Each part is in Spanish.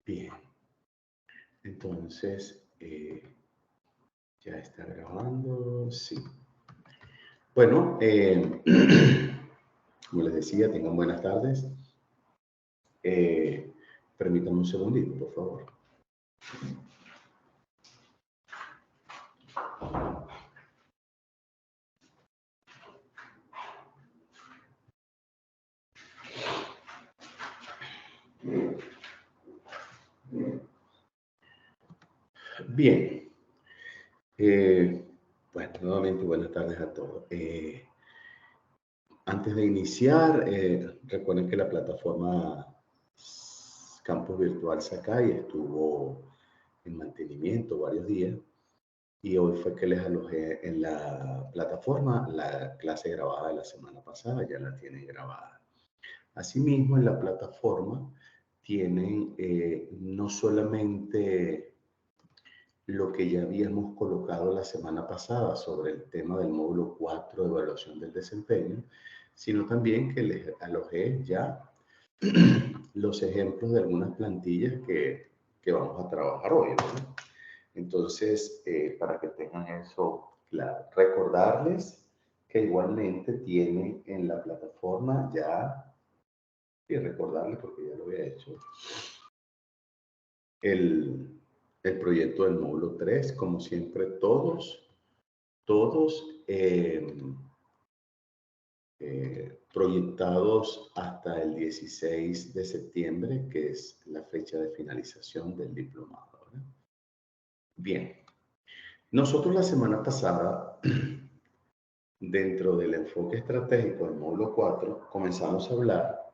Bien, entonces ya está grabando, sí. Bueno, como les decía, tengan buenas tardes. Permítanme un segundito, por favor. Bien. Bueno, nuevamente buenas tardes a todos. Antes de iniciar, recuerden que la plataforma Campus Virtual Sakai estuvo en mantenimiento varios días y hoy fue que les alojé en la plataforma la clase grabada de la semana pasada, ya la tienen grabada. Asimismo, en la plataforma tienen no solamente lo que ya habíamos colocado la semana pasada sobre el tema del módulo 4 de evaluación del desempeño, sino también que les alojé ya los ejemplos de algunas plantillas que vamos a trabajar hoy, ¿no? Entonces, para que tengan eso claro, recordarles que igualmente tienen en la plataforma ya, y recordarles porque ya lo había hecho, el proyecto del módulo 3, como siempre, todos proyectados hasta el 16 de septiembre, que es la fecha de finalización del diplomado, ¿verdad? Bien, nosotros la semana pasada, dentro del enfoque estratégico del módulo 4, comenzamos a hablar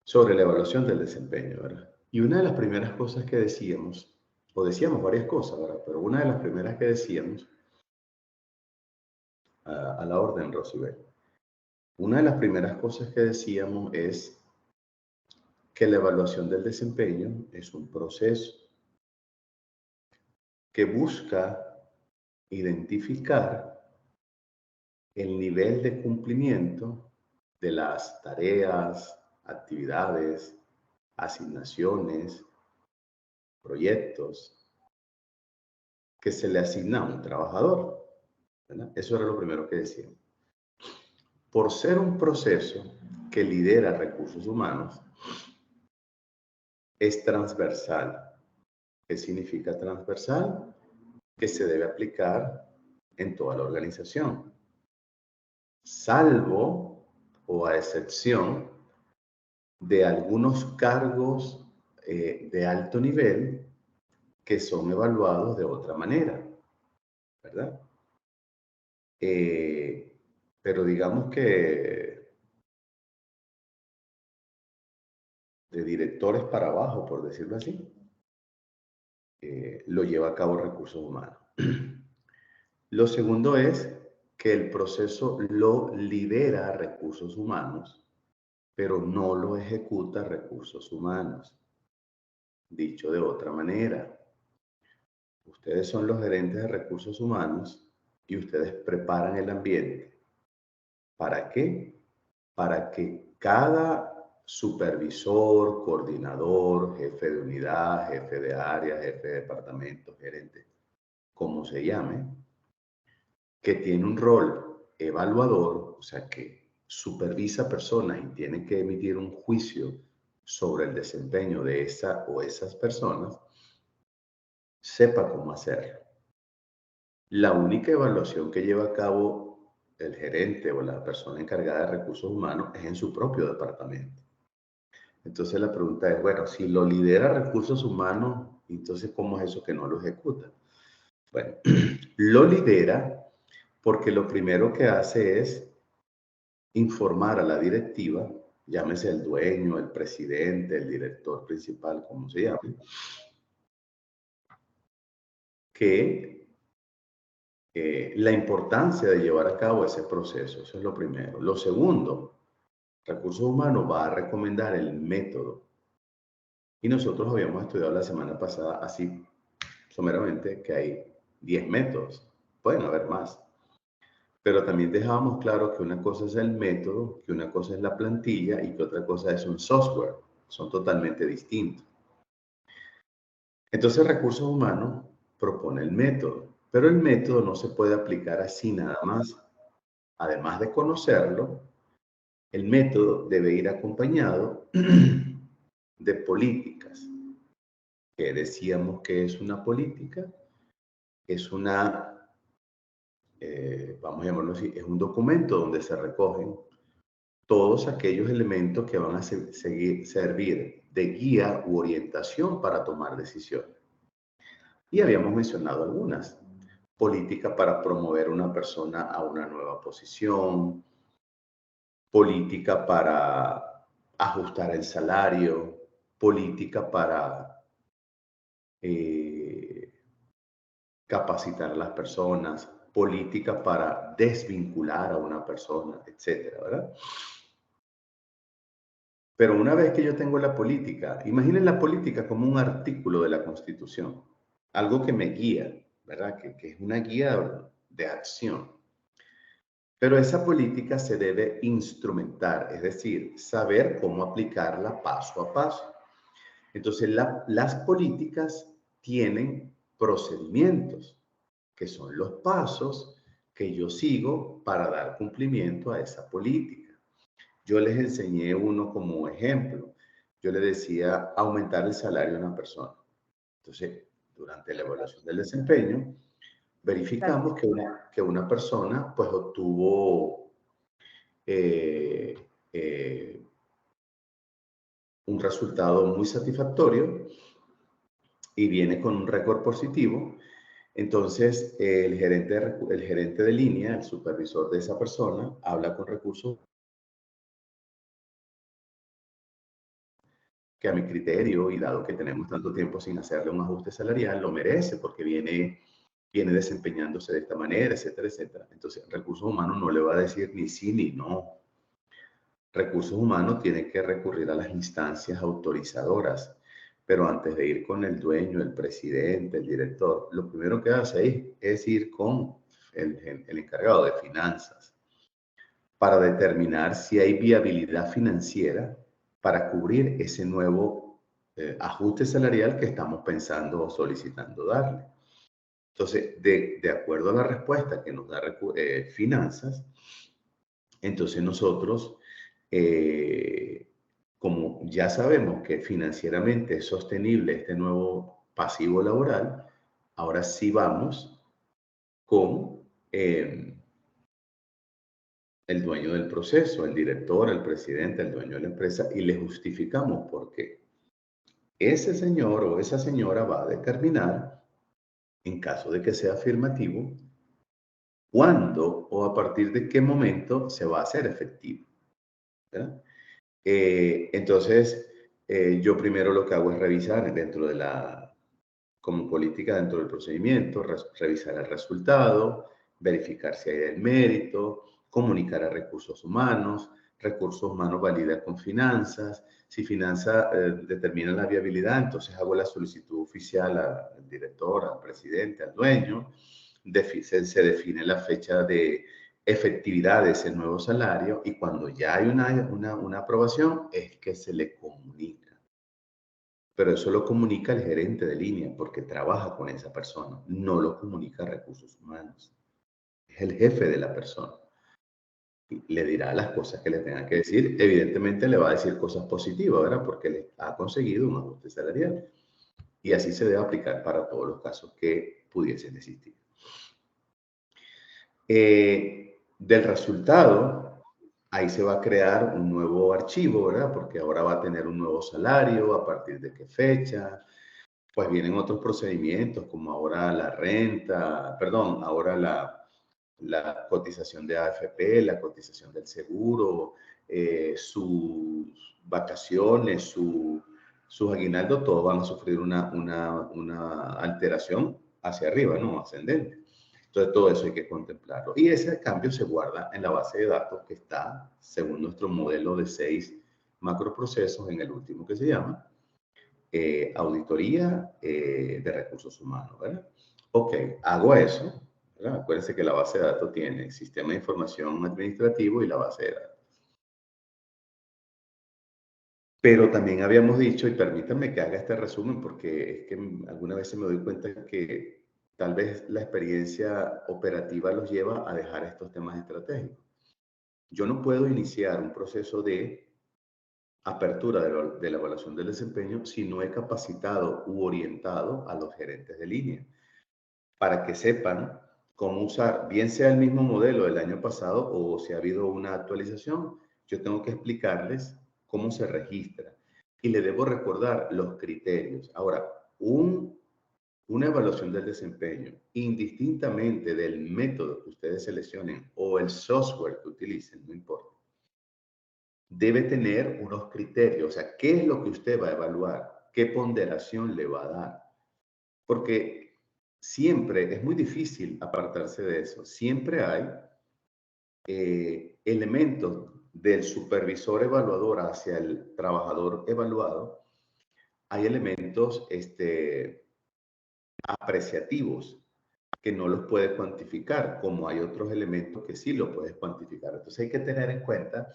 sobre la evaluación del desempeño, ¿verdad? Y una de las primeras cosas que decíamos, o decíamos varias cosas, ¿verdad? Pero una de las primeras que decíamos, a la orden, Rosibel, una de las primeras cosas que decíamos es que la evaluación del desempeño es un proceso que busca identificar el nivel de cumplimiento de las tareas, actividades, asignaciones, proyectos que se le asigna a un trabajador, ¿verdad? Eso era lo primero que decíamos. Por ser un proceso que lidera recursos humanos, es transversal. ¿Qué significa transversal? Que se debe aplicar en toda la organización, salvo o a excepción de algunos cargos de alto nivel que son evaluados de otra manera, ¿verdad? Pero digamos que de directores para abajo, por decirlo así, lo lleva a cabo recursos humanos. Lo segundo es que el proceso lo lidera recursos humanos, pero no lo ejecuta recursos humanos. Dicho de otra manera, ustedes son los gerentes de recursos humanos y ustedes preparan el ambiente. ¿Para qué? Para que cada supervisor, coordinador, jefe de unidad, jefe de área, jefe de departamento, gerente, como se llame, que tiene un rol evaluador, o sea, que supervisa personas y tiene que emitir un juicio sobre el desempeño de esa o esas personas, sepa cómo hacerlo. La única evaluación que lleva a cabo el gerente o la persona encargada de recursos humanos es en su propio departamento. Entonces la pregunta es, bueno, si lo lidera recursos humanos, entonces ¿cómo es eso que no lo ejecuta? Bueno, lo lidera porque lo primero que hace es informar a la directiva, llámese el dueño, el presidente, el director principal, como se llame, que la importancia de llevar a cabo ese proceso. Eso es lo primero. Lo segundo, recursos humanos va a recomendar el método. Y nosotros habíamos estudiado la semana pasada así someramente que hay 10 métodos. Pueden haber más. Pero también dejábamos claro que una cosa es el método, que una cosa es la plantilla y que otra cosa es un software. son totalmente distintos. Entonces, recursos humanos propone el método, pero el método no se puede aplicar así nada más. Además de conocerlo, el método debe ir acompañado de políticas. ¿Qué decíamos que es una política? Es una, vamos a llamarlo así, es un documento donde se recogen todos aquellos elementos que van a servir de guía u orientación para tomar decisiones. Y habíamos mencionado algunas. Política para promover una persona a una nueva posición, política para ajustar el salario, política para eh, capacitar a las personas, política para desvincular a una persona, etcétera, ¿verdad? Pero una vez que yo tengo la política, imaginen la política como un artículo de la Constitución, algo que me guía, ¿verdad? Que es una guía de acción. Pero esa política se debe instrumentar, es decir, saber cómo aplicarla paso a paso. Entonces, las políticas tienen procedimientos, que son los pasos que yo sigo para dar cumplimiento a esa política. Yo les enseñé uno como ejemplo. Yo le decía aumentar el salario de una persona. Entonces, durante la evaluación del desempeño, verificamos que una persona pues obtuvo eh, eh, un resultado muy satisfactorio y viene con un récord positivo. Entonces, el gerente de línea, el supervisor de esa persona, habla con recursos que a mi criterio, y dado que tenemos tanto tiempo sin hacerle un ajuste salarial, lo merece porque viene desempeñándose de esta manera, etcétera, etcétera. Entonces, recursos humanos no le va a decir ni sí ni no. Recursos humanos tiene que recurrir a las instancias autorizadoras, pero antes de ir con el dueño, el presidente, el director, lo primero que hace es ir con el encargado de finanzas para determinar si hay viabilidad financiera para cubrir ese nuevo ajuste salarial que estamos pensando o solicitando darle. Entonces, de acuerdo a la respuesta que nos da finanzas, entonces nosotros, como ya sabemos que financieramente es sostenible este nuevo pasivo laboral, ahora sí vamos con el dueño del proceso, el director, el presidente, el dueño de la empresa, y le justificamos por qué. Ese señor o esa señora va a determinar, en caso de que sea afirmativo, cuándo o a partir de qué momento se va a hacer efectivo, ¿verdad? Entonces, yo primero lo que hago es revisar dentro de como política dentro del procedimiento, revisar el resultado, verificar si hay el mérito, comunicar a recursos humanos valida con finanzas, si finanzas determina la viabilidad, entonces hago la solicitud oficial al director, al presidente, al dueño, se define la fecha de efectividad de ese nuevo salario y cuando ya hay una aprobación es que se le comunica. Pero eso lo comunica el gerente de línea porque trabaja con esa persona, no lo comunica a recursos humanos. Es el jefe de la persona. Y le dirá las cosas que le tenga que decir. Evidentemente le va a decir cosas positivas, ¿verdad? Porque le ha conseguido un ajuste salarial. Y así se debe aplicar para todos los casos que pudiesen existir. Del resultado, ahí se va a crear un nuevo archivo, ¿verdad? Porque ahora va a tener un nuevo salario, a partir de qué fecha. Pues vienen otros procedimientos, como ahora la renta, perdón, ahora la cotización de AFP, la cotización del seguro, sus vacaciones, sus aguinaldos, todos van a sufrir una alteración hacia arriba, ¿no? Ascendente. Entonces, todo eso hay que contemplarlo. Y ese cambio se guarda en la base de datos que está, según nuestro modelo de 6 macroprocesos, en el último que se llama auditoría de recursos humanos, ¿verdad? Ok, hago eso, ¿verdad? Acuérdense que la base de datos tiene sistema de información administrativo y la base de datos. Pero también habíamos dicho, y permítanme que haga este resumen, porque es que algunas veces me doy cuenta que tal vez la experiencia operativa los lleva a dejar estos temas estratégicos. Yo no puedo iniciar un proceso de apertura de la evaluación del desempeño si no he capacitado u orientado a los gerentes de línea para que sepan cómo usar, bien sea el mismo modelo del año pasado o si ha habido una actualización, yo tengo que explicarles cómo se registra y le debo recordar los criterios. Ahora, una evaluación del desempeño, indistintamente del método que ustedes seleccionen o el software que utilicen, no importa, debe tener unos criterios. O sea, ¿qué es lo que usted va a evaluar? ¿Qué ponderación le va a dar? Porque siempre es muy difícil apartarse de eso. Siempre hay elementos del supervisor evaluador hacia el trabajador evaluado. Hay elementos apreciativos que no los puede cuantificar, como hay otros elementos que sí lo puedes cuantificar. Entonces hay que tener en cuenta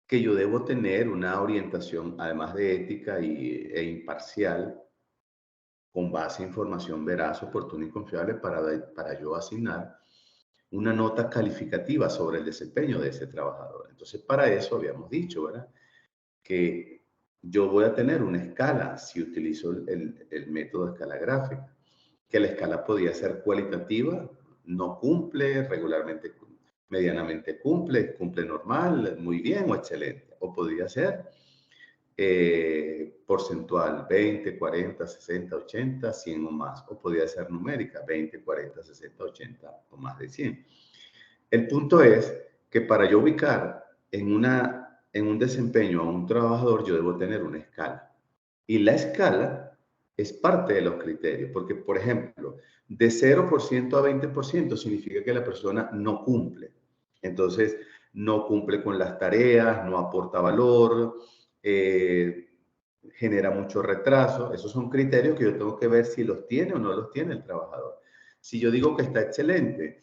que yo debo tener una orientación, además de ética e imparcial, con base en información veraz, oportuna y confiable para yo asignar una nota calificativa sobre el desempeño de ese trabajador. Entonces, para eso habíamos dicho, ¿verdad? Que yo voy a tener una escala si utilizo el método de escala gráfica, que la escala podía ser cualitativa, no cumple, regularmente, medianamente cumple, cumple normal, muy bien o excelente, o podría ser porcentual, 20, 40, 60, 80, 100 o más, o podría ser numérica, 20, 40, 60, 80 o más de 100. El punto es que para yo ubicar en un desempeño a un trabajador, yo debo tener una escala. Y la escala es parte de los criterios, porque, por ejemplo, de 0% a 20% significa que la persona no cumple. Entonces, no cumple con las tareas, no aporta valor, eh, genera mucho retraso. Esos son criterios que yo tengo que ver si los tiene o no los tiene el trabajador. Si yo digo que está excelente,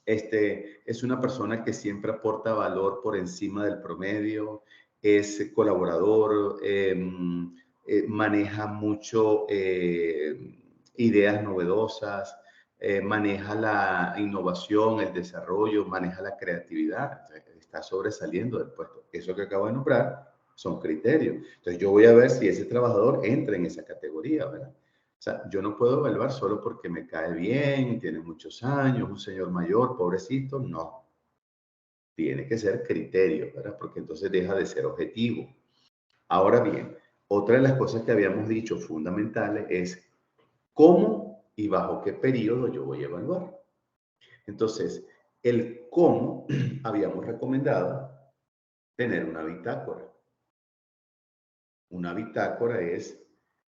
es una persona que siempre aporta valor por encima del promedio, es colaborador, maneja mucho ideas novedosas, maneja la innovación, el desarrollo, maneja la creatividad, está sobresaliendo del puesto. Eso que acabo de nombrar son criterios. Entonces yo voy a ver si ese trabajador entra en esa categoría, ¿verdad? O sea, yo no puedo evaluar solo porque me cae bien, tiene muchos años, un señor mayor, pobrecito. No, tiene que ser criterio, ¿verdad? Porque entonces deja de ser objetivo. Ahora bien, otra de las cosas que habíamos dicho fundamentales es cómo y bajo qué periodo yo voy a evaluar. Entonces, el cómo habíamos recomendado tener una bitácora. Una bitácora es,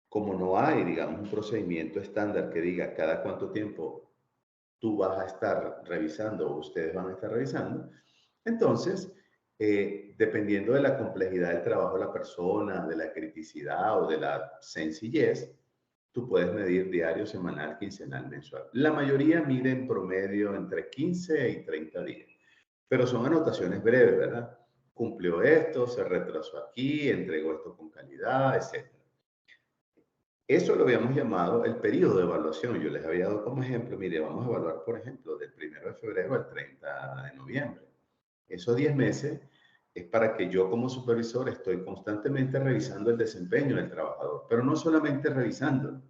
como no hay, digamos, un procedimiento estándar que diga cada cuánto tiempo tú vas a estar revisando o ustedes van a estar revisando. Entonces, dependiendo de la complejidad del trabajo de la persona, de la criticidad o de la sencillez, tú puedes medir diario, semanal, quincenal, mensual. La mayoría mide en promedio entre 15 y 30 días, pero son anotaciones breves, ¿verdad? Cumplió esto, se retrasó aquí, entregó esto con calidad, etc. Eso lo habíamos llamado el periodo de evaluación. Yo les había dado como ejemplo, mire, vamos a evaluar, por ejemplo, del 1 de febrero al 30 de noviembre. Esos 10 meses es para que yo como supervisor estoy constantemente revisando el desempeño del trabajador, pero no solamente revisándolo,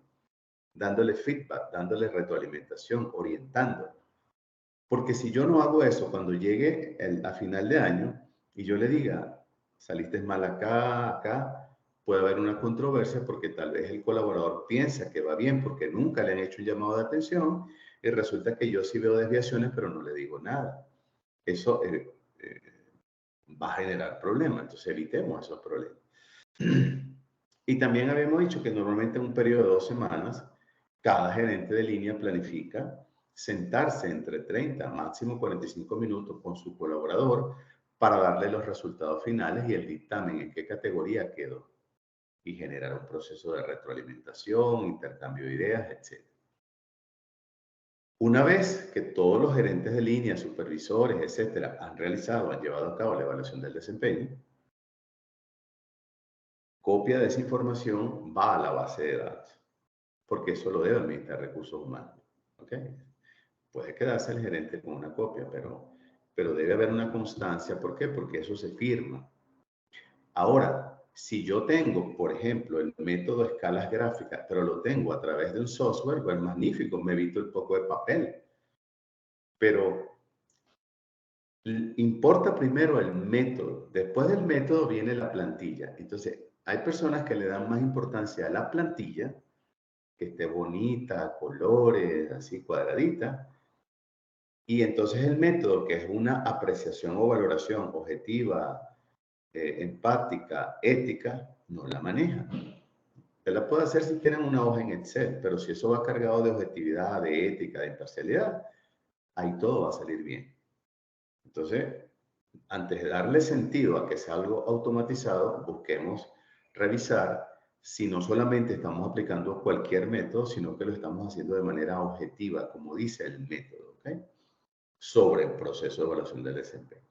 dándole feedback, dándole retroalimentación, orientándolo. Porque si yo no hago eso cuando llegue a final de año y yo le diga, saliste mal acá, acá, puede haber una controversia porque tal vez el colaborador piensa que va bien porque nunca le han hecho un llamado de atención y resulta que yo sí veo desviaciones pero no le digo nada. Eso va a generar problemas, entonces evitemos esos problemas. Y también habíamos dicho que normalmente en un periodo de 2 semanas, cada gerente de línea planifica sentarse entre 30, máximo 45 minutos con su colaborador para darle los resultados finales y el dictamen en qué categoría quedó y generar un proceso de retroalimentación, intercambio de ideas, etc. Una vez que todos los gerentes de línea, supervisores, etcétera, han realizado, han llevado a cabo la evaluación del desempeño, copia de esa información va a la base de datos, porque eso lo debe administrar recursos humanos. ¿Ok? Puede quedarse el gerente con una copia, pero debe haber una constancia. ¿Por qué? Porque eso se firma. Ahora, si yo tengo, por ejemplo, el método de escalas gráficas, pero lo tengo a través de un software, pues magnífico, me evito el poco de papel. Pero importa primero el método. Después del método viene la plantilla. Entonces, hay personas que le dan más importancia a la plantilla, que esté bonita, colores, así cuadradita. Y entonces el método, que es una apreciación o valoración objetiva, empática, ética, no la maneja. Usted la puede hacer si tienen una hoja en Excel, pero si eso va cargado de objetividad, de ética, de imparcialidad, ahí todo va a salir bien. Entonces, antes de darle sentido a que sea algo automatizado, busquemos revisar si no solamente estamos aplicando cualquier método, sino que lo estamos haciendo de manera objetiva, como dice el método, ¿ok? Sobre el proceso de evaluación del desempeño.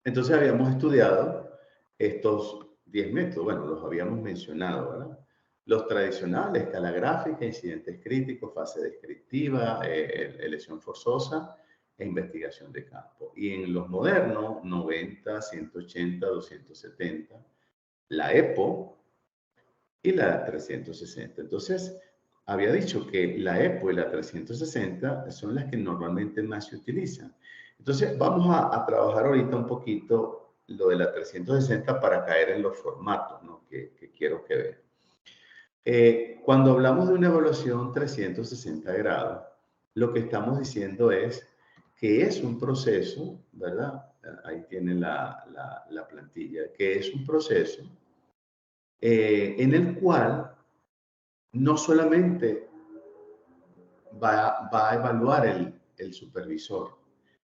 Entonces habíamos estudiado estos 10 métodos, bueno, los habíamos mencionado, ¿verdad? Los tradicionales, escala gráfica, incidentes críticos, fase descriptiva, elección forzosa e investigación de campo. Y en los modernos, 90, 180, 270, la EPO y la 360. Entonces, había dicho que la EPO y la 360 son las que normalmente más se utilizan. Entonces, vamos a trabajar ahorita un poquito lo de la 360 para caer en los formatos, ¿no? que quiero que vean. Cuando hablamos de una evaluación 360 grados, lo que estamos diciendo es que es un proceso, ¿verdad? Ahí tienen la plantilla, que es un proceso en el cual no solamente va a evaluar el supervisor,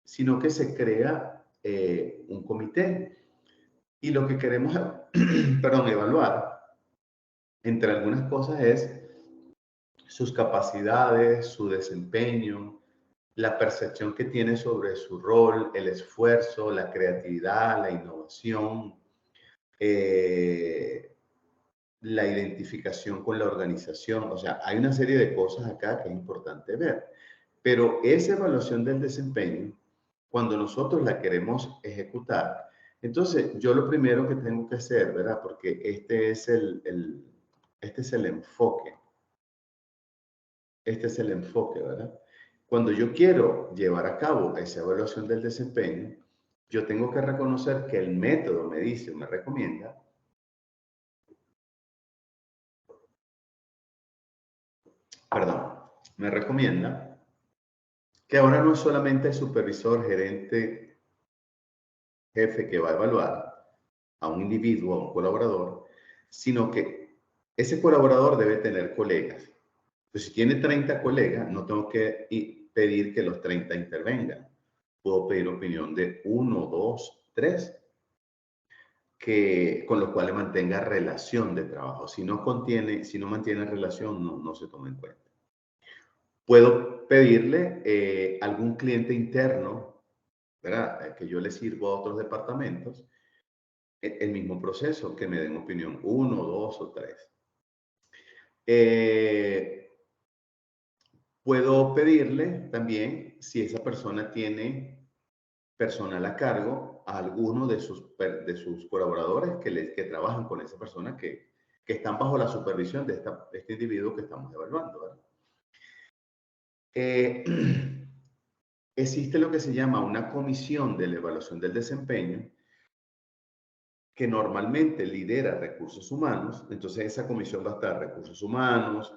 sino que se crea un comité. Y lo que queremos, perdón, evaluar, entre algunas cosas, es sus capacidades, su desempeño, la percepción que tiene sobre su rol, el esfuerzo, la creatividad, la innovación, la identificación con la organización. O sea, hay una serie de cosas acá que es importante ver. Pero esa evaluación del desempeño, cuando nosotros la queremos ejecutar, entonces yo lo primero que tengo que hacer, ¿verdad? Porque este es el enfoque. Este es el enfoque, ¿verdad? Cuando yo quiero llevar a cabo esa evaluación del desempeño, yo tengo que reconocer que el método me dice o me recomienda, perdón, me recomienda que ahora no es solamente el supervisor, gerente, jefe que va a evaluar a un individuo, a un colaborador, sino que ese colaborador debe tener colegas. Pues si tiene 30 colegas, no tengo que pedir que los 30 intervengan. Puedo pedir opinión de uno, dos, tres, con los cuales mantenga relación de trabajo. Si no mantiene relación, no se toma en cuenta. Puedo pedirle algún cliente interno, ¿verdad? Que yo le sirvo a otros departamentos, el mismo proceso, que me den opinión, uno, dos o tres. Puedo pedirle también, si esa persona tiene personal a cargo, a alguno de sus colaboradores que trabajan con esa persona que están bajo la supervisión de este individuo que estamos evaluando, ¿verdad? Existe lo que se llama una comisión de la evaluación del desempeño que normalmente lidera recursos humanos. Entonces esa comisión va a estar recursos humanos,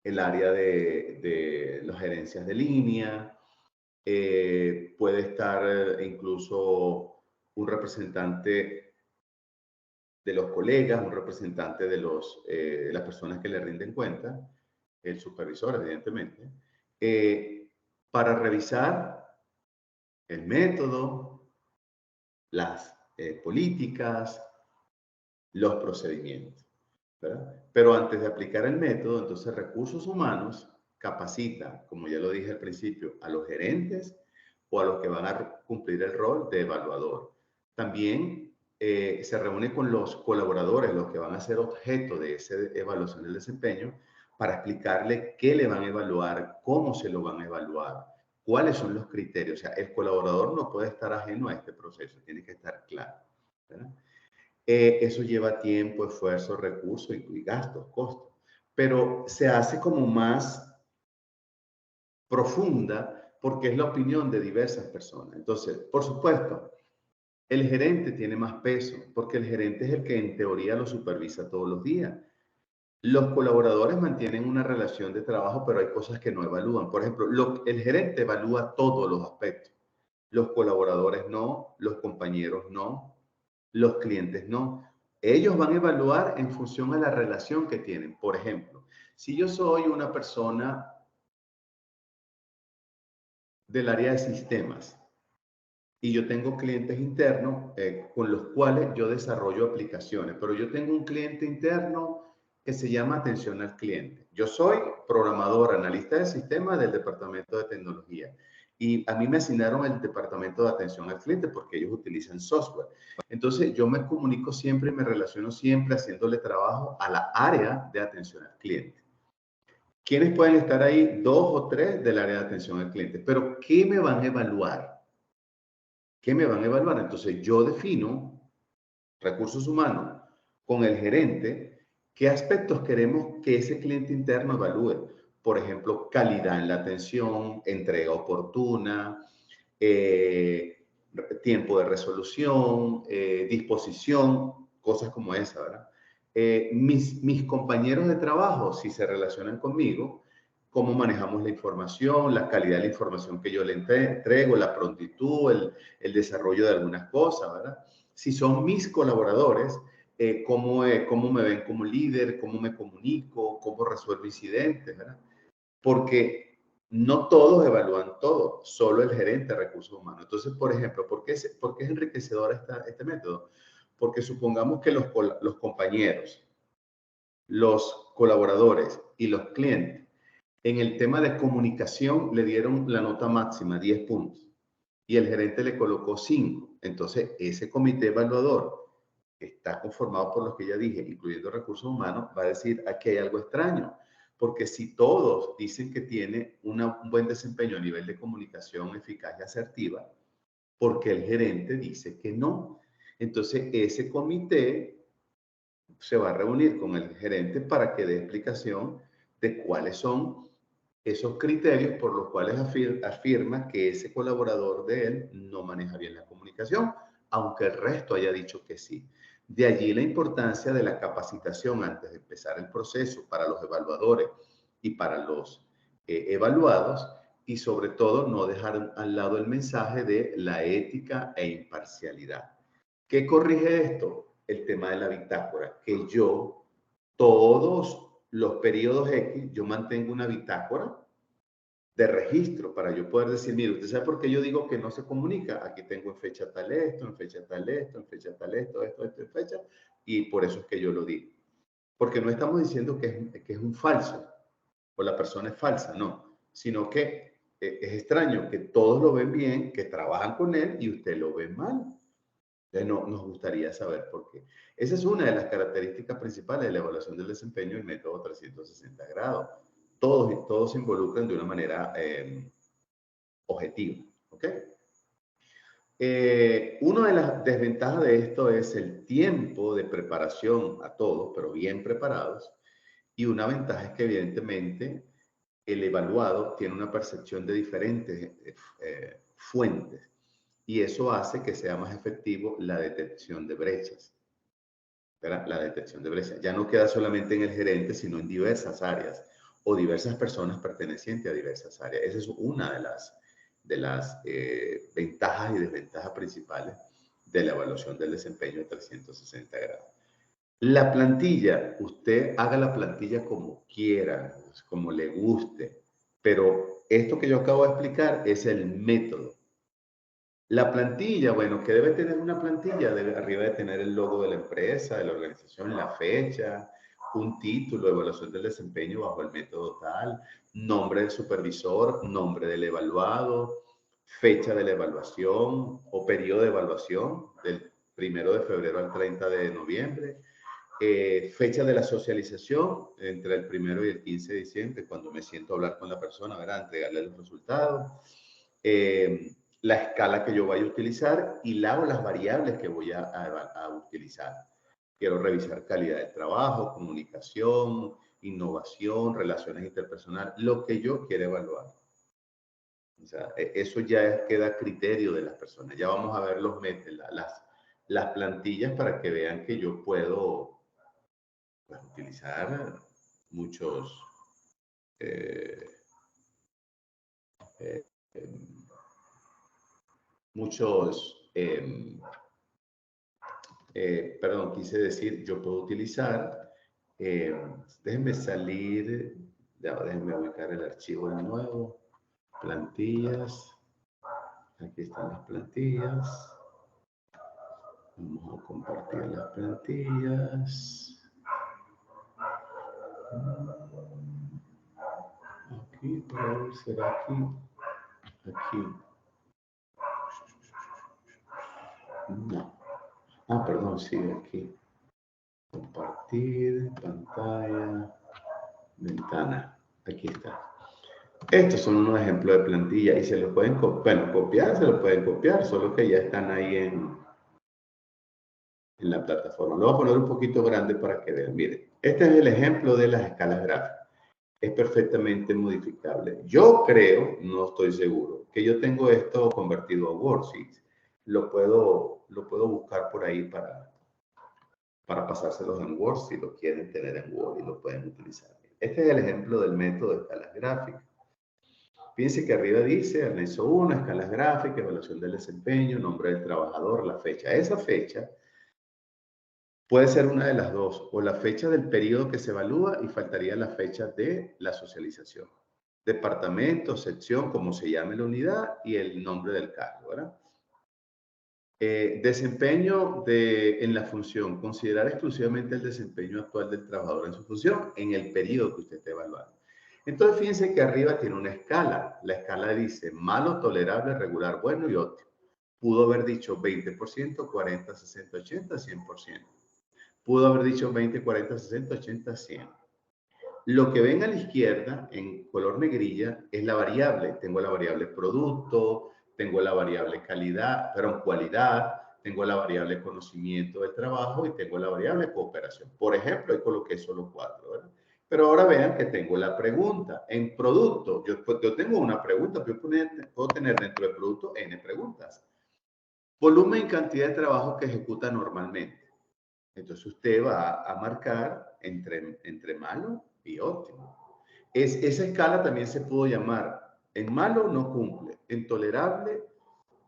el área de las gerencias de línea, puede estar incluso un representante de los colegas, un representante de las personas que le rinden cuenta, el supervisor evidentemente, para revisar el método, las políticas, los procedimientos, ¿verdad? Pero antes de aplicar el método, entonces recursos humanos capacita, como ya lo dije al principio, a los gerentes o a los que van a cumplir el rol de evaluador. También se reúne con los colaboradores, los que van a ser objeto de esa evaluación del desempeño, para explicarle qué le van a evaluar, cómo se lo van a evaluar, cuáles son los criterios. O sea, el colaborador no puede estar ajeno a este proceso, tiene que estar claro, ¿verdad? Eso lleva tiempo, esfuerzo, recursos y gastos, costos, pero se hace como más profunda porque es la opinión de diversas personas. Entonces, por supuesto, el gerente tiene más peso porque el gerente es el que en teoría lo supervisa todos los días. Los colaboradores mantienen una relación de trabajo, pero hay cosas que no evalúan. Por ejemplo, el gerente evalúa todos los aspectos. Los colaboradores no, los compañeros no, los clientes no. Ellos van a evaluar en función a la relación que tienen. Por ejemplo, si yo soy una persona del área de sistemas y yo tengo clientes internos con los cuales yo desarrollo aplicaciones, pero yo tengo un cliente interno que se llama atención al cliente. Yo soy programador, analista de sistemas del departamento de tecnología y a mí me asignaron el departamento de atención al cliente porque ellos utilizan software. Entonces yo me comunico siempre y me relaciono siempre haciéndole trabajo a la área de atención al cliente. ¿Quiénes pueden estar ahí? 2 o 3 del área de atención al cliente. Pero ¿qué me van a evaluar? ¿Qué me van a evaluar? Entonces yo defino recursos humanos con el gerente qué aspectos queremos que ese cliente interno evalúe. Por ejemplo, calidad en la atención, entrega oportuna, eh, tiempo de resolución, disposición, cosas como esa, ¿verdad? Mis compañeros de trabajo, si se relacionan conmigo, cómo manejamos la información, la calidad de la información que yo le entrego, la prontitud, el desarrollo de algunas cosas, ¿verdad? Si son mis colaboradores, cómo me ven como líder, cómo me comunico, cómo resuelvo incidentes, ¿verdad? Porque no todos evalúan todo, solo el gerente de recursos humanos. Entonces, por ejemplo, ¿por qué es enriquecedor este método? Porque supongamos que los compañeros, los colaboradores y los clientes en el tema de comunicación le dieron la nota máxima, 10 puntos, y el gerente le colocó 5. Entonces, ese comité evaluador, que está conformado por los que ya dije, incluyendo recursos humanos, va a decir, aquí hay algo extraño, porque si todos dicen que tiene un buen desempeño a nivel de comunicación eficaz y asertiva, porque el gerente dice que no. Entonces, ese comité se va a reunir con el gerente para que dé explicación de cuáles son esos criterios por los cuales afirma que ese colaborador de él no maneja bien la comunicación, aunque el resto haya dicho que sí. De allí la importancia de la capacitación antes de empezar el proceso para los evaluadores y para los evaluados, y sobre todo no dejar al lado el mensaje de la ética e imparcialidad. ¿Qué corrige esto? El tema de la bitácora, que yo todos los periodos X, yo mantengo una bitácora de registro para yo poder decir, mire, ¿usted sabe por qué yo digo que no se comunica? Aquí tengo en fecha tal esto, en fecha tal esto, en fecha tal esto, esto, en fecha, y por eso es que yo lo digo. Porque no estamos diciendo que es un falso o la persona es falsa, no, sino que es extraño que todos lo ven bien, que trabajan con él y usted lo ve mal. Entonces, no, nos gustaría saber por qué. Esa es una de las características principales de la evaluación del desempeño en método 360 grados. Todos se involucran de una manera objetiva. ¿Ok? Una de las desventajas de esto es el tiempo de preparación a todos, pero bien preparados. Y una ventaja es que evidentemente el evaluado tiene una percepción de diferentes fuentes y eso hace que sea más efectivo la detección de brechas. ¿Verdad? La detección de brechas. Ya no queda solamente en el gerente, sino en diversas áreas o diversas personas pertenecientes a diversas áreas. Esa es una de las ventajas y desventajas principales de la evaluación del desempeño de 360 grados. La plantilla, usted haga la plantilla como quiera, como le guste, pero esto que yo acabo de explicar es el método. La plantilla, bueno, ¿qué debe tener una plantilla? Arriba de tener el logo de la empresa, de la organización, la fecha, un título, evaluación del desempeño bajo el método tal, nombre del supervisor, nombre del evaluado, fecha de la evaluación o periodo de evaluación 1 de febrero al 30 de noviembre. Fecha de la socialización entre el 1 y el 15 de diciembre, cuando me siento a hablar con la persona, ¿verdad? Entregarle los resultados. La escala que yo vaya a utilizar y las variables que voy a utilizar. Quiero revisar calidad de trabajo, comunicación, innovación, relaciones interpersonales, lo que yo quiera evaluar. O sea, eso ya queda a criterio de las personas. Ya vamos a ver las plantillas para que vean que yo puedo, pues, utilizar muchos perdón, quise decir, yo puedo utilizar, déjenme salir, déjenme ubicar el archivo de nuevo, plantillas, aquí están las plantillas, vamos a compartir las plantillas, aquí, para ver, será aquí, no, perdón, sí, aquí. Compartir, pantalla, ventana. Aquí está. Estos son unos ejemplos de plantilla y se los pueden copiar, se los pueden copiar, solo que ya están ahí en la plataforma. Lo voy a poner un poquito grande para que vean. Miren, este es el ejemplo de las escalas gráficas. Es perfectamente modificable. Yo creo, no estoy seguro, que yo tengo esto convertido a Worksheets. Lo puedo buscar por ahí para pasárselos en Word si lo quieren tener en Word y lo pueden utilizar. Este es el ejemplo del método de escalas gráficas. Fíjense que arriba dice anexo 1, escalas gráficas, evaluación del desempeño, nombre del trabajador, la fecha. Esa fecha puede ser una de las dos, o la fecha del periodo que se evalúa y faltaría la fecha de la socialización. Departamento, sección, como se llame la unidad y el nombre del cargo, ¿verdad? Desempeño en la función. Considerar exclusivamente el desempeño actual del trabajador en su función en el periodo que usted esté evaluando. Entonces, fíjense que arriba tiene una escala. La escala dice malo, tolerable, regular, bueno y óptimo. Pudo haber dicho 20%, 40, 60, 80, 100%. Pudo haber dicho 20, 40, 60, 80, 100. Lo que ven a la izquierda en color negrilla es la variable. Tengo la variable producto, tengo la variable cualidad, tengo la variable conocimiento del trabajo y tengo la variable cooperación. Por ejemplo, ahí coloqué solo 4, ¿verdad? Pero ahora vean que tengo la pregunta. En producto, yo tengo una pregunta, puedo tener dentro del producto N preguntas. Volumen y cantidad de trabajo que ejecuta normalmente. Entonces usted va a marcar entre malo y óptimo. Esa escala también se pudo llamar en malo no cumple, en tolerable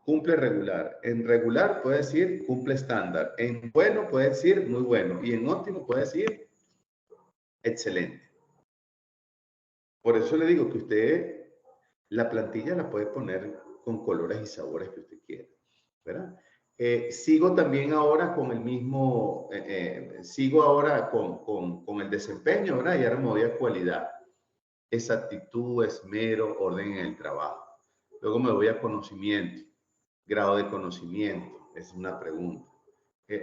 cumple regular, en regular puede decir cumple estándar, en bueno puede decir muy bueno y en óptimo puede decir excelente. Por eso le digo que usted la plantilla la puede poner con colores y sabores que usted quiera, ¿verdad? Sigo también ahora con el mismo, sigo ahora con el desempeño, ¿verdad? Y ahora me voy a cualidad, exactitud, esmero, orden en el trabajo. Luego me voy a conocimiento, grado de conocimiento, es una pregunta.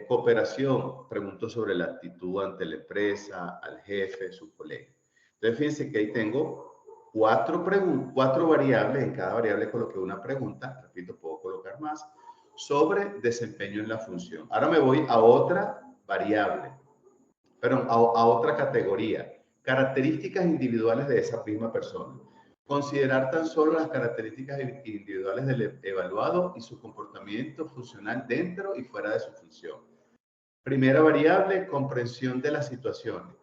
Cooperación, pregunto sobre la actitud ante la empresa, al jefe, su colega. Entonces, fíjense que ahí tengo cuatro variables, en cada variable coloqué una pregunta, repito, puedo colocar más, sobre desempeño en la función. Ahora me voy a otra variable, perdón, a otra categoría, características individuales de esa misma persona. Considerar tan solo las características individuales del evaluado y su comportamiento funcional dentro y fuera de su función. Primera variable, comprensión de las situaciones.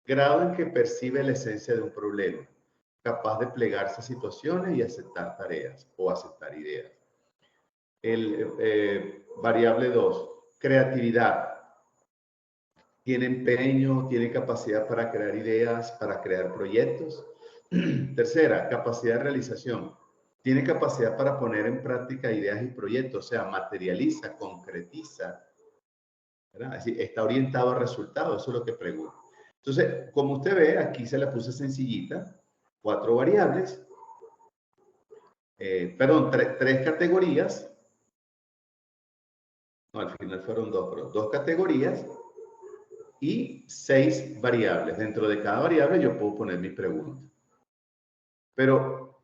Grado en que percibe la esencia de un problema. Capaz de plegarse a situaciones y aceptar tareas o aceptar ideas. Variable 2, creatividad. Tiene empeño, tiene capacidad para crear ideas, para crear proyectos. Tercera, capacidad de realización. Tiene capacidad para poner en práctica ideas y proyectos, o sea, materializa, concretiza, ¿verdad? Es decir, está orientado a resultados, eso es lo que pregunto. Entonces, como usted ve, aquí se la puse sencillita, 4 variables, perdón, tres categorías, No, al final fueron dos, pero dos categorías y 6 variables. Dentro de cada variable yo puedo poner mi pregunta. Pero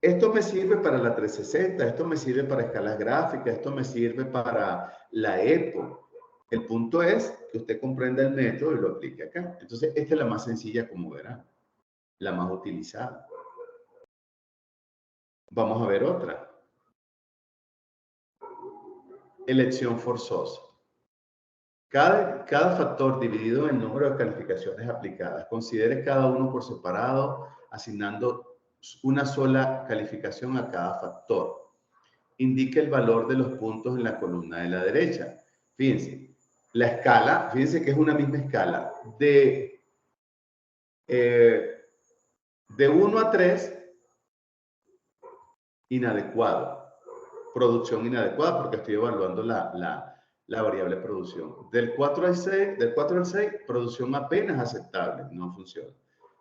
esto me sirve para la 360, esto me sirve para escalas gráficas, esto me sirve para la EPO. El punto es que usted comprenda el método y lo aplique acá. Entonces, esta es la más sencilla, como verán, la más utilizada. Vamos a ver otra. Elección forzosa. Cada factor dividido en el número de calificaciones aplicadas. Considere cada uno por separado, asignando una sola calificación a cada factor. Indique el valor de los puntos en la columna de la derecha. Fíjense, la escala, fíjense que es una misma escala. De 1 a 3, inadecuado. Producción inadecuada porque estoy evaluando la variable producción. Del 4 al 6, producción apenas aceptable, no funciona.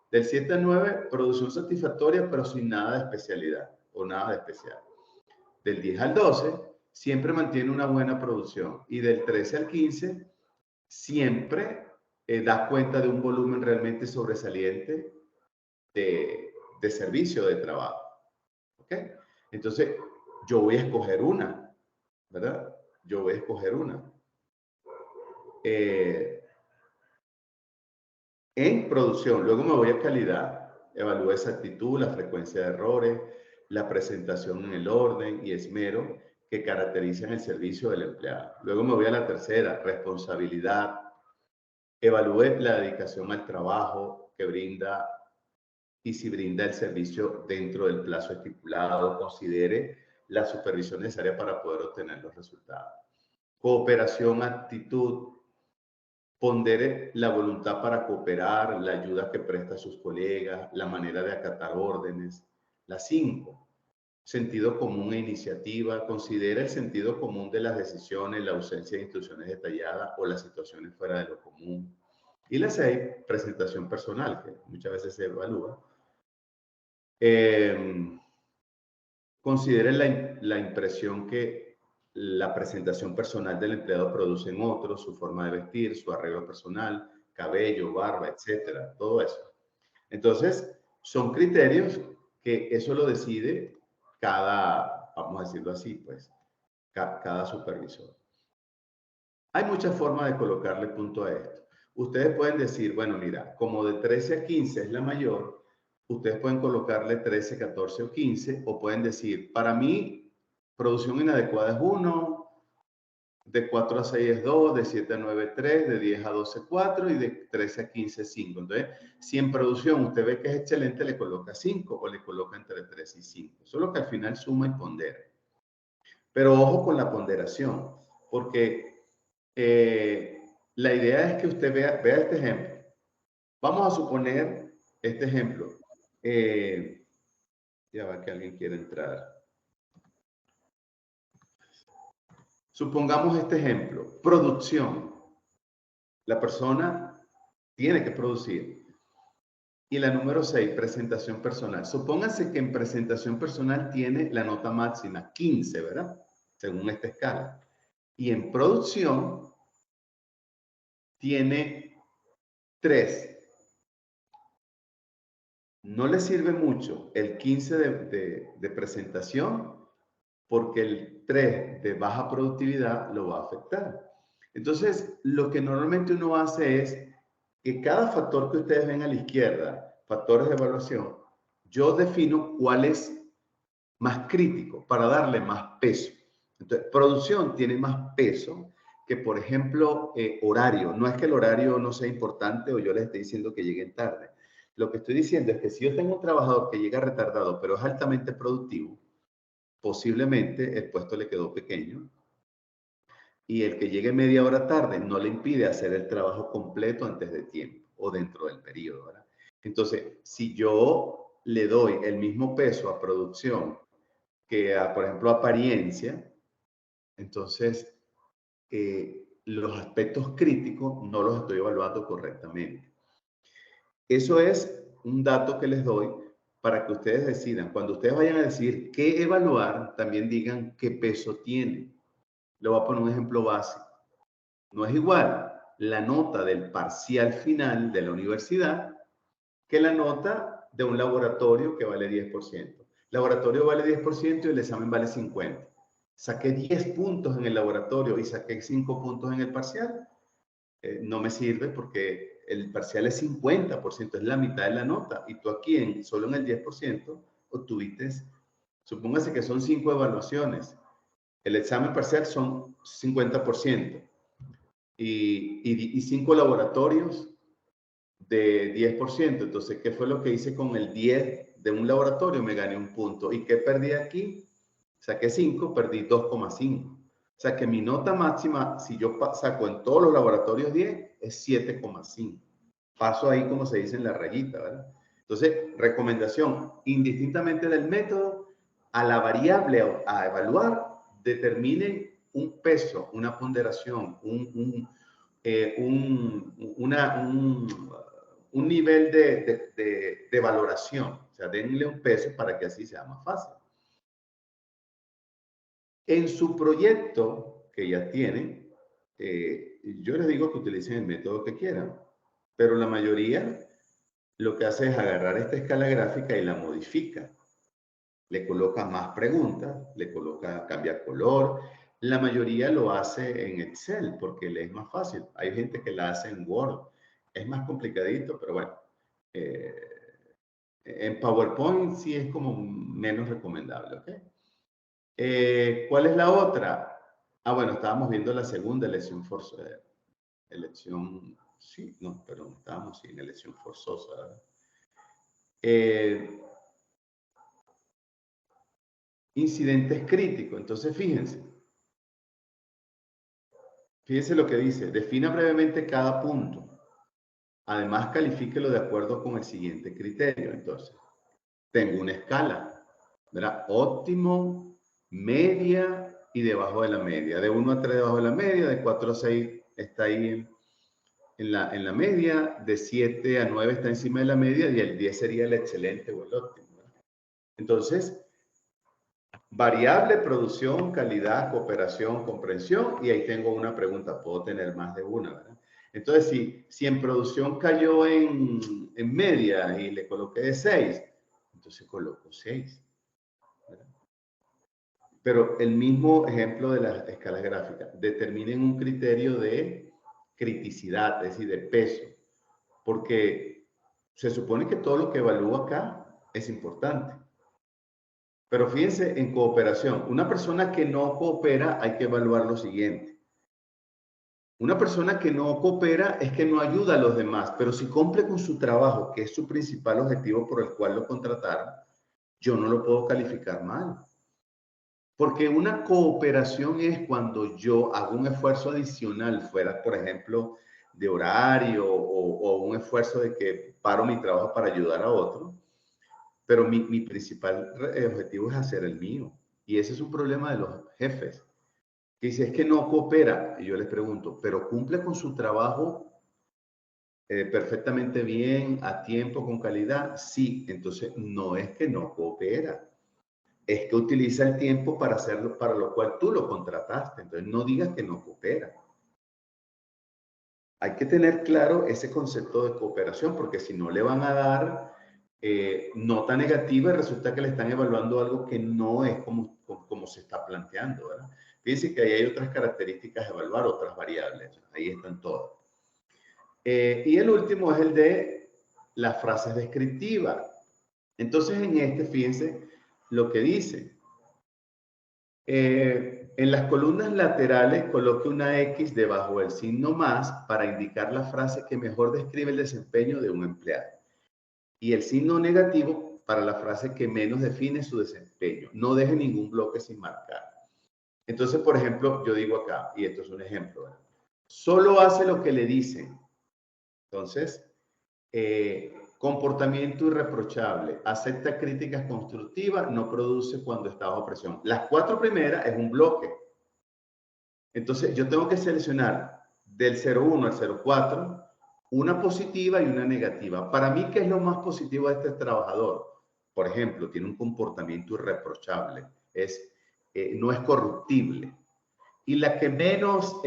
Del 7 al 9, producción satisfactoria, pero sin nada de especialidad o nada de especial. Del 10 al 12, siempre mantiene una buena producción. Y del 13 al 15, siempre da cuenta de un volumen realmente sobresaliente de servicio, de trabajo. ¿Ok? Entonces, yo voy a escoger una, ¿verdad? Yo voy a escoger una. En producción, luego me voy a calidad. Evalúo exactitud, la frecuencia de errores, la presentación en el orden y esmero que caracterizan el servicio del empleado. Luego me voy a la tercera, responsabilidad. Evalúe la dedicación al trabajo que brinda y si brinda el servicio dentro del plazo estipulado, considere la supervisión necesaria para poder obtener los resultados. Cooperación, actitud, pondere la voluntad para cooperar, la ayuda que presta a sus colegas, la manera de acatar órdenes. La 5, sentido común e iniciativa, considera el sentido común de las decisiones, la ausencia de instrucciones detalladas o las situaciones fuera de lo común. Y la 6, presentación personal, que muchas veces se evalúa. Considere la impresión que la presentación personal del empleado produce en otros, su forma de vestir, su arreglo personal, cabello, barba, etcétera, todo eso. Entonces, son criterios que eso lo decide cada, vamos a decirlo así, pues, cada supervisor. Hay muchas formas de colocarle punto a esto. Ustedes pueden decir, bueno, mira, como de 13 a 15 es la mayor, ustedes pueden colocarle 13, 14 o 15, o pueden decir, para mí, producción inadecuada es 1, de 4 a 6 es 2, de 7 a 9 es 3, de 10 a 12 es 4 y de 13 a 15 es 5. Entonces, si en producción usted ve que es excelente, le coloca 5 o le coloca entre 3 y 5. Solo que al final suma y pondera. Pero ojo con la ponderación, porque la idea es que usted vea este ejemplo. Vamos a suponer este ejemplo. Ya va que alguien quiere entrar. Supongamos este ejemplo. Producción. La persona tiene que producir. Y la número 6, presentación personal. Supónganse que en presentación personal tiene la nota máxima 15, ¿verdad? Según esta escala. Y en producción tiene 3. No le sirve mucho el 15 de presentación porque el 3 de baja productividad lo va a afectar. Entonces, lo que normalmente uno hace es que cada factor que ustedes ven a la izquierda, factores de evaluación, yo defino cuál es más crítico para darle más peso. Entonces, producción tiene más peso que, por ejemplo, horario. No es que el horario no sea importante o yo les estoy diciendo que lleguen tarde. Lo que estoy diciendo es que si yo tengo un trabajador que llega retardado, pero es altamente productivo, posiblemente el puesto le quedó pequeño y el que llegue media hora tarde no le impide hacer el trabajo completo antes de tiempo o dentro del periodo, ¿verdad? Entonces, si yo le doy el mismo peso a producción que, por ejemplo, apariencia, entonces los aspectos críticos no los estoy evaluando correctamente. Eso es un dato que les doy para que ustedes decidan. Cuando ustedes vayan a decir qué evaluar, también digan qué peso tiene. Le voy a poner un ejemplo básico. No es igual la nota del parcial final de la universidad que la nota de un laboratorio que vale 10%. El laboratorio vale 10% y el examen vale 50%. Saqué 10 puntos en el laboratorio y saqué 5 puntos en el parcial. No me sirve porque el parcial es 50%, es la mitad de la nota. Y tú aquí, solo en el 10%, obtuviste, supóngase que son 5 evaluaciones. El examen parcial son 50%. Y 5 laboratorios de 10%. Entonces, ¿qué fue lo que hice con el 10 de un laboratorio? Me gané un punto. ¿Y qué perdí aquí? Saqué 5, perdí 2,5. O sea que mi nota máxima, si yo saco en todos los laboratorios 10, es 7,5. Paso ahí, como se dice en la rayita, ¿verdad? Entonces, recomendación, indistintamente del método, a la variable a evaluar, determinen un peso, una ponderación, un nivel de valoración. O sea, denle un peso para que así sea más fácil. En su proyecto que ya tienen, yo les digo que utilicen el método que quieran, pero la mayoría lo que hace es agarrar esta escala gráfica y la modifica. Le coloca más preguntas, le coloca cambiar color. La mayoría lo hace en Excel porque le es más fácil. Hay gente que la hace en Word. Es más complicadito, pero bueno. En PowerPoint sí es como menos recomendable, ¿ok? ¿Cuál es la otra? Ah, bueno, estábamos viendo la segunda elección forzosa. Sí, no, perdón, estábamos en elección forzosa. Incidentes críticos. Entonces, fíjense lo que dice. Defina brevemente cada punto. Además, califíquelo de acuerdo con el siguiente criterio. Entonces, tengo una escala, ¿verdad? Óptimo, media y debajo de la media. De 1 a 3 debajo de la media, de 4 a 6 está ahí en la media, de 7 a 9 está encima de la media y el 10 sería el excelente o el óptimo, ¿verdad? Entonces, variable, producción, calidad, cooperación, comprensión, y ahí tengo una pregunta, puedo tener más de una, ¿verdad? Entonces, si en producción cayó en media y le coloqué de 6, entonces coloco 6. ¿Verdad? Pero el mismo ejemplo de las escalas gráficas, determinen un criterio de criticidad, es decir, de peso, porque se supone que todo lo que evalúo acá es importante. Pero fíjense en cooperación. Una persona que no coopera, hay que evaluar lo siguiente. Una persona que no coopera es que no ayuda a los demás, pero si cumple con su trabajo, que es su principal objetivo por el cual lo contrataron, yo no lo puedo calificar mal. Porque una cooperación es cuando yo hago un esfuerzo adicional, fuera, por ejemplo, de horario o un esfuerzo de que paro mi trabajo para ayudar a otro. Pero mi principal objetivo es hacer el mío. Y ese es un problema de los jefes. Que dice, es que no coopera. Y yo les pregunto, ¿pero cumple con su trabajo perfectamente bien, a tiempo, con calidad? Sí, entonces no es que no coopera. Es que utiliza el tiempo para hacerlo, para lo cual tú lo contrataste. Entonces no digas que no coopera. Hay que tener claro ese concepto de cooperación, porque si no le van a dar nota negativa y resulta que le están evaluando algo que no es como se está planteando, ¿verdad? Fíjense que ahí hay otras características de evaluar, otras variables. Ahí están todas. Y el último es el de las frases descriptivas. Entonces, en este, fíjense lo que dice. En las columnas laterales coloque una X debajo del signo más para indicar la frase que mejor describe el desempeño de un empleado. Y el signo negativo para la frase que menos define su desempeño. No deje ningún bloque sin marcar. Entonces, por ejemplo, yo digo acá, y esto es un ejemplo, ¿verdad? Solo hace lo que le dicen. Entonces, comportamiento irreprochable, acepta críticas constructivas, no produce cuando está bajo presión. Las 4 primeras es un bloque. Entonces, yo tengo que seleccionar del 0,1 al 0,4 una positiva y una negativa. Para mí, ¿qué es lo más positivo de este trabajador? Por ejemplo, tiene un comportamiento irreprochable, no es corruptible. Y la que menos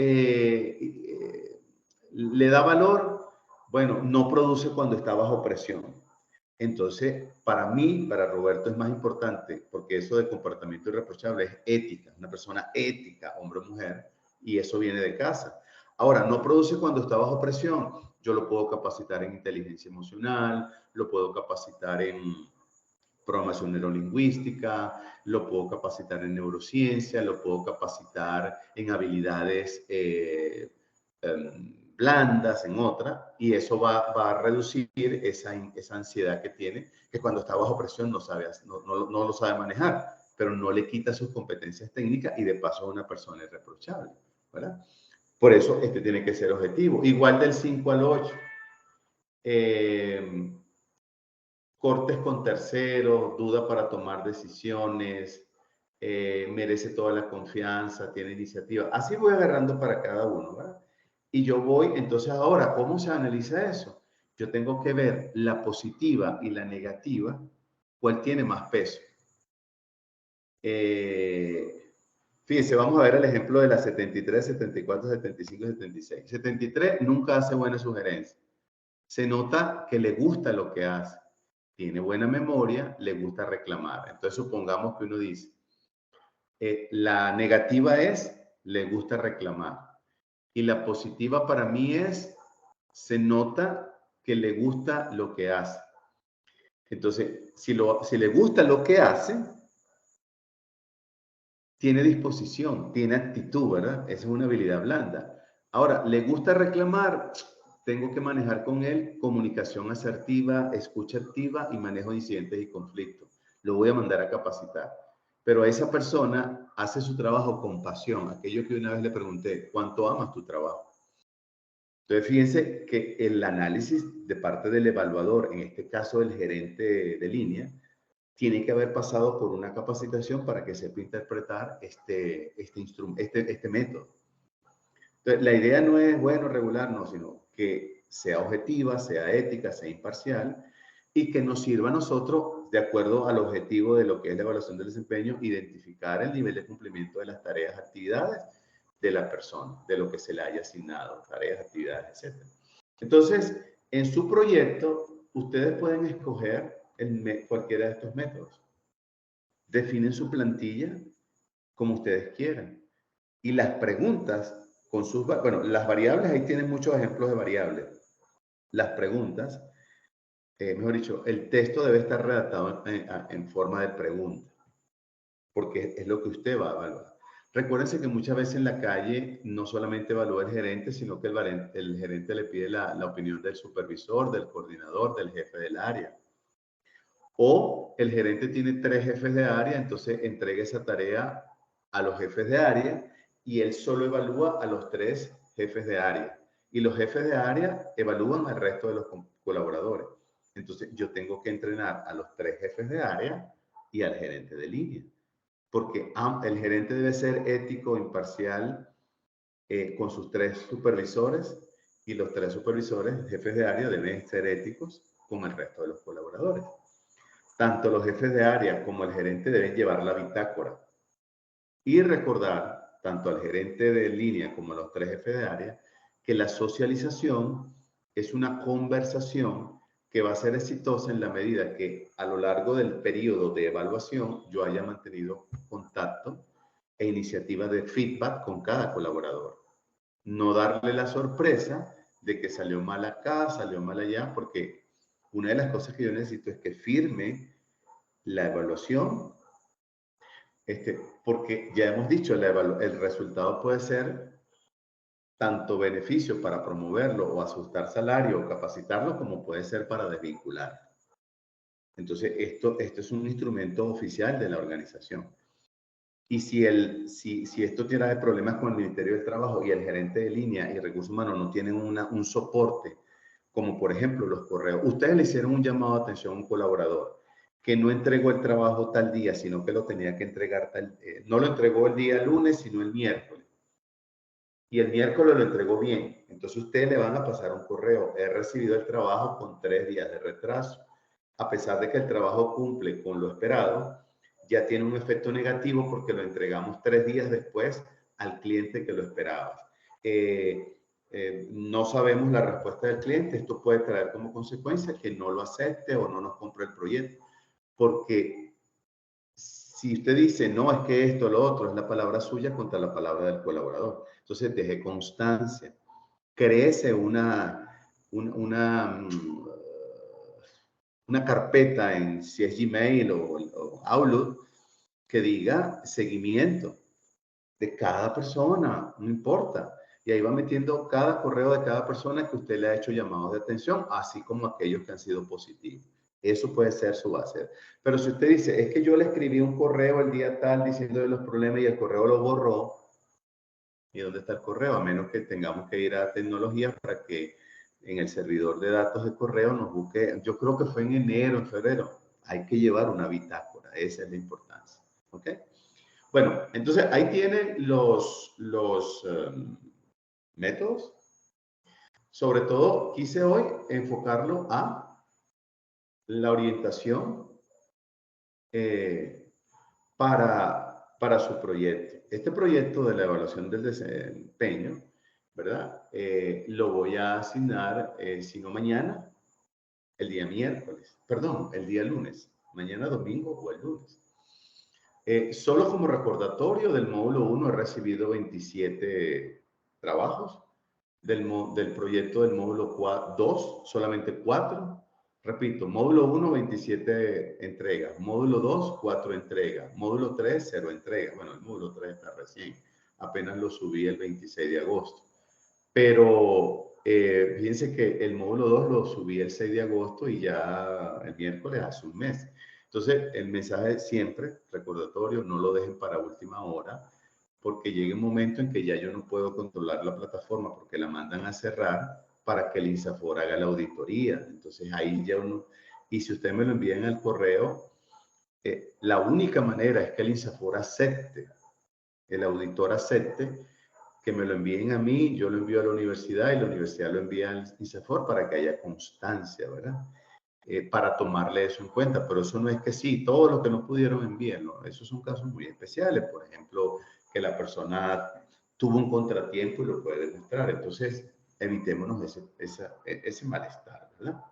le da valor, bueno, no produce cuando está bajo presión. Entonces, para mí, para Roberto es más importante, porque eso de comportamiento irreprochable es ética, una persona ética, hombre o mujer, y eso viene de casa. Ahora, no produce cuando está bajo presión. Yo lo puedo capacitar en inteligencia emocional, lo puedo capacitar en programación neurolingüística, lo puedo capacitar en neurociencia, lo puedo capacitar en habilidades blandas, en otra, y eso va a reducir esa ansiedad que tiene, que cuando está bajo presión no lo sabe manejar, pero no le quita sus competencias técnicas y de paso es una persona irreprochable, ¿verdad? Por eso este tiene que ser objetivo. Igual del 5 al 8. Cortes con terceros, duda para tomar decisiones, merece toda la confianza, tiene iniciativa. Así voy agarrando para cada uno, ¿verdad? Y yo voy, entonces ahora, ¿cómo se analiza eso? Yo tengo que ver la positiva y la negativa, cuál tiene más peso. Fíjense, vamos a ver el ejemplo de la 73, 74, 75, 76. 73 nunca hace buena sugerencia. Se nota que le gusta lo que hace. Tiene buena memoria, le gusta reclamar. Entonces, supongamos que uno dice, la negativa es, le gusta reclamar. Y la positiva para mí es, se nota que le gusta lo que hace. Entonces, si le gusta lo que hace, tiene disposición, tiene actitud, ¿verdad? Esa es una habilidad blanda. Ahora, le gusta reclamar, tengo que manejar con él comunicación asertiva, escucha activa y manejo de incidentes y conflictos. Lo voy a mandar a capacitar. Pero esa persona hace su trabajo con pasión. Aquello que una vez le pregunté, ¿cuánto amas tu trabajo? Entonces, fíjense que el análisis de parte del evaluador, en este caso el gerente de línea, tiene que haber pasado por una capacitación para que sepa interpretar este método. Entonces, la idea no es bueno, regular, no, sino que sea objetiva, sea ética, sea imparcial y que nos sirva a nosotros, de acuerdo al objetivo de lo que es la evaluación del desempeño, identificar el nivel de cumplimiento de las tareas, actividades de la persona, de lo que se le haya asignado, tareas, actividades, etc. Entonces, en su proyecto, ustedes pueden escoger cualquiera de estos métodos. Definen su plantilla como ustedes quieran. Y las preguntas con sus, bueno, las variables, ahí tienen muchos ejemplos de variables. Las preguntas, mejor dicho, el texto debe estar redactado en forma de pregunta, porque es lo que usted va a evaluar. Recuérdense que muchas veces en la calle no solamente evalúa el gerente, sino que el gerente le pide la opinión del supervisor, del coordinador, del jefe del área. O el gerente tiene 3 jefes de área, entonces entrega esa tarea a los jefes de área y él solo evalúa a los 3 jefes de área. Y los jefes de área evalúan al resto de los colaboradores. Entonces yo tengo que entrenar a los 3 jefes de área y al gerente de línea. Porque el gerente debe ser ético, imparcial, con sus 3 supervisores y los 3 supervisores, jefes de área, deben ser éticos con el resto de los colaboradores. Tanto los jefes de área como el gerente deben llevar la bitácora y recordar, tanto al gerente de línea como a los 3 jefes de área, que la socialización es una conversación que va a ser exitosa en la medida que a lo largo del periodo de evaluación yo haya mantenido contacto e iniciativa de feedback con cada colaborador. No darle la sorpresa de que salió mal acá, salió mal allá, porque una de las cosas que yo necesito es que firme la evaluación, porque ya hemos dicho, el resultado puede ser tanto beneficio para promoverlo o ajustar salario o capacitarlo, como puede ser para desvincular. Entonces, esto es un instrumento oficial de la organización. Y si esto tiene problemas con el Ministerio del Trabajo y el gerente de línea y recursos humanos no tienen un soporte, como por ejemplo los correos, ustedes le hicieron un llamado de atención a un colaborador que no entregó el trabajo tal día, sino que lo tenía que entregar no lo entregó el día lunes, sino el miércoles. Y el miércoles lo entregó bien. Entonces ustedes le van a pasar un correo. He recibido el trabajo con 3 días de retraso. A pesar de que el trabajo cumple con lo esperado, ya tiene un efecto negativo porque lo entregamos 3 días después al cliente que lo esperabas. No sabemos la respuesta del cliente. Esto puede traer como consecuencia que no lo acepte o no nos compre el proyecto. Porque si usted dice, no, es que esto, lo otro, es la palabra suya contra la palabra del colaborador. Entonces, deje constancia. Créese una carpeta en si es Gmail o Outlook que diga seguimiento de cada persona, no importa. Y ahí va metiendo cada correo de cada persona que usted le ha hecho llamados de atención, así como aquellos que han sido positivos. Eso puede ser su base. Pero si usted dice, es que yo le escribí un correo el día tal diciendo de los problemas y el correo lo borró, ¿y dónde está el correo? A menos que tengamos que ir a tecnología para que en el servidor de datos de correo nos busque. Yo creo que fue en enero, en febrero. Hay que llevar una bitácora. Esa es la importancia. ¿Ok? Bueno, entonces ahí tienen los métodos. Sobre todo, quise hoy enfocarlo a la orientación para su proyecto. Este proyecto de la evaluación del desempeño, ¿verdad? Lo voy a asignar, si no mañana, el día miércoles, perdón, el día lunes, mañana domingo o el lunes. Solo como recordatorio del módulo 1 he recibido 27 trabajos, del proyecto del módulo 2, solamente 4. Repito, módulo 1, 27 entregas. Módulo 2, 4 entregas. Módulo 3, 0 entregas. Bueno, el módulo 3 está recién. Apenas lo subí el 26 de agosto. Pero fíjense que el módulo 2 lo subí el 6 de agosto y ya el miércoles hace un mes. Entonces, el mensaje siempre, recordatorio, no lo dejen para última hora, porque llega un momento en que ya yo no puedo controlar la plataforma porque la mandan a cerrar para que el INSAFOR haga la auditoría. Entonces ahí ya uno, y si ustedes me lo envían al correo, la única manera es que el INSAFOR acepte, el auditor acepte que me lo envíen a mí, yo lo envío a la universidad y la universidad lo envía al INSAFOR para que haya constancia, ¿verdad? Para tomarle eso en cuenta, pero eso no es que sí, todos los que no pudieron envíenlo, esos son casos muy especiales, por ejemplo, que la persona tuvo un contratiempo y lo puede demostrar, entonces evitémonos ese malestar, ¿verdad?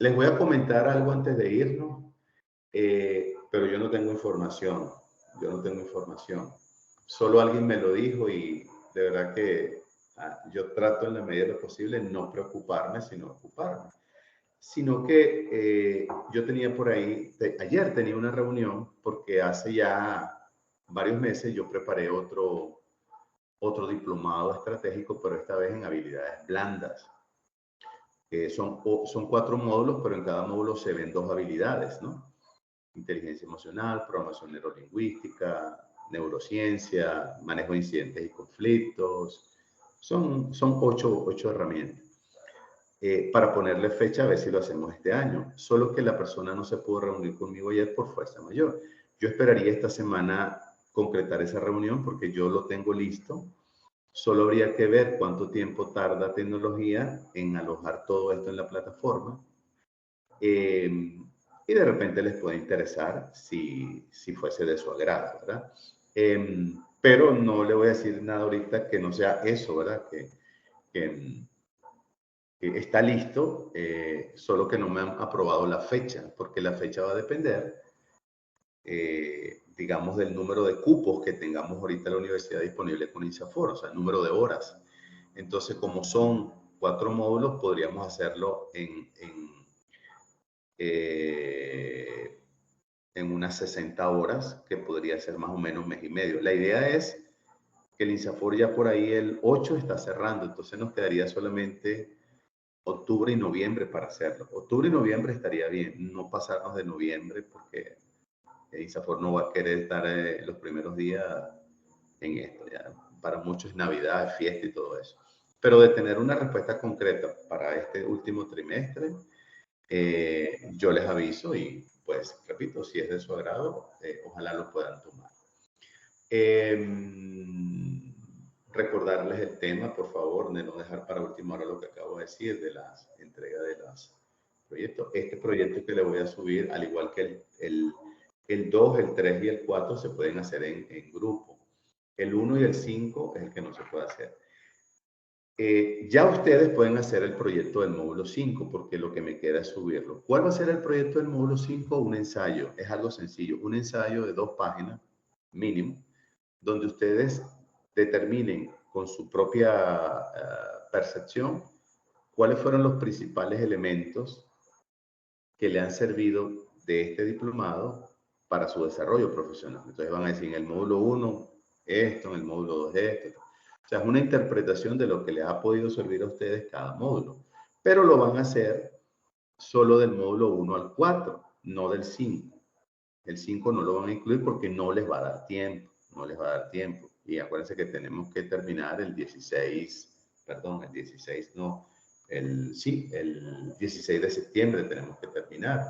Les voy a comentar algo antes de irnos, pero yo no tengo información, solo alguien me lo dijo y de verdad que yo trato en la medida de lo posible no preocuparme, sino ocuparme. Sino que yo tenía por ahí, ayer tenía una reunión porque hace ya varios meses yo preparé otro diplomado estratégico, pero esta vez en habilidades blandas. Son 4 módulos, pero en cada módulo se ven 2 habilidades, ¿no? Inteligencia emocional, programación neurolingüística, neurociencia, manejo de incidentes y conflictos. Son 8 herramientas. Para ponerle fecha a ver si lo hacemos este año. Solo que la persona no se pudo reunir conmigo ayer por fuerza mayor. Yo esperaría esta semana concretar esa reunión porque yo lo tengo listo. Solo habría que ver cuánto tiempo tarda tecnología en alojar todo esto en la plataforma. Y de repente les puede interesar si fuese de su agrado, ¿verdad? Pero no le voy a decir nada ahorita que no sea eso, ¿verdad? Que está listo, solo que no me han aprobado la fecha, porque la fecha va a depender, digamos, del número de cupos que tengamos ahorita en la universidad disponible con INSAFOR, o sea, el número de horas. Entonces, como son 4 módulos, podríamos hacerlo en unas 60 horas, que podría ser más o menos 1 mes y medio. La idea es que el INSAFOR ya por ahí el 8 está cerrando, entonces nos quedaría solamente octubre y noviembre para hacerlo. Octubre y noviembre estaría bien, no pasarnos de noviembre porque INSAFOR no va a querer estar los primeros días en esto. Ya. Para muchos es Navidad, fiesta y todo eso. Pero de tener una respuesta concreta para este último trimestre, yo les aviso y pues, repito, si es de su agrado, ojalá lo puedan tomar. Recordarles el tema, por favor, de no dejar para última hora lo que acabo de decir de las entregas de los proyectos. Este proyecto que le voy a subir, al igual que el El 2, el 3 y el 4 se pueden hacer en grupo. El 1 y el 5 es el que no se puede hacer. Ya ustedes pueden hacer el proyecto del módulo 5, porque lo que me queda es subirlo. ¿Cuál va a ser el proyecto del módulo 5? Un ensayo. Es algo sencillo. Un ensayo de 2 páginas mínimo, donde ustedes determinen con su propia percepción cuáles fueron los principales elementos que le han servido de este diplomado para su desarrollo profesional. Entonces van a decir en el módulo 1 esto, en el módulo 2 esto. O sea, es una interpretación de lo que les ha podido servir a ustedes cada módulo. Pero lo van a hacer solo del módulo 1 al 4, no del 5. El 5 no lo van a incluir porque no les va a dar tiempo. No les va a dar tiempo. Y acuérdense que tenemos que terminar el 16, perdón, el 16 no, el 16 de septiembre tenemos que terminar.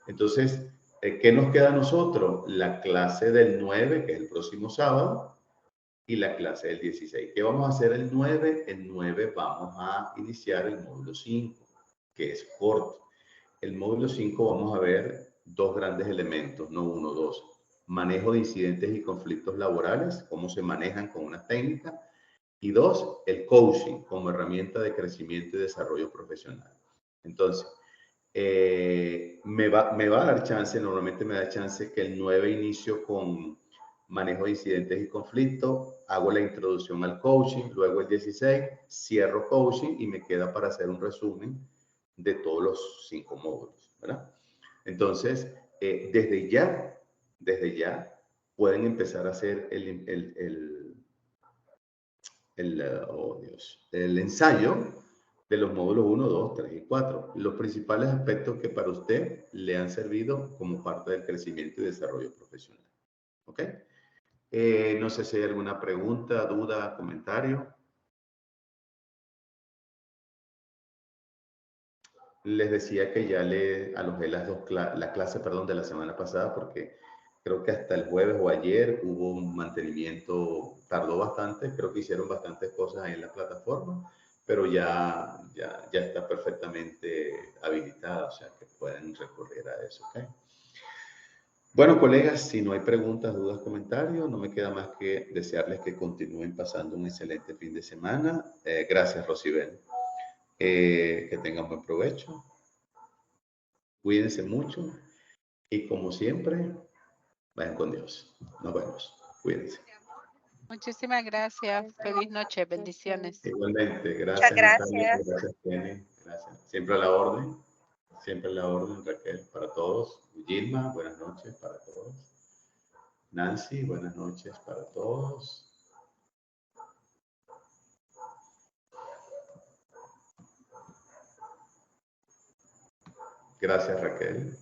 Entonces, ¿qué nos queda a nosotros? La clase del 9, que es el próximo sábado, y la clase del 16. ¿Qué vamos a hacer el 9? El 9 vamos a iniciar el módulo 5, que es corto. El módulo 5 vamos a ver dos grandes elementos, no uno, dos. Manejo de incidentes y conflictos laborales, cómo se manejan con una técnica. Y dos, el coaching como herramienta de crecimiento y desarrollo profesional. Entonces, me va a dar chance, normalmente me da chance que el 9 inicio con manejo de incidentes y conflictos, hago la introducción al coaching, luego el 16 cierro coaching y me queda para hacer un resumen de todos los 5 módulos, ¿verdad? Entonces, desde ya pueden empezar a hacer el ensayo de los módulos 1, 2, 3 y 4. Los principales aspectos que para usted le han servido como parte del crecimiento y desarrollo profesional. ¿Ok? No sé si hay alguna pregunta, duda, comentario. Les decía que ya le alojé la clase, perdón, de la semana pasada porque creo que hasta el jueves o ayer hubo un mantenimiento, tardó bastante, creo que hicieron bastantes cosas ahí en la plataforma, pero ya está perfectamente habilitada, o sea que pueden recurrir a eso, ¿ok? Bueno, colegas, si no hay preguntas, dudas, comentarios, no me queda más que desearles que continúen pasando un excelente fin de semana. Gracias, Rosibel. Que tengan buen provecho. Cuídense mucho y como siempre, vayan con Dios. Nos vemos. Cuídense. Muchísimas gracias. Feliz noche. Bendiciones. Igualmente, Muchas gracias Natalia, gracias. gracias Kenny, gracias. Siempre a la orden, Raquel, para todos. Gilma, buenas noches para todos. Nancy, buenas noches para todos. Gracias Raquel.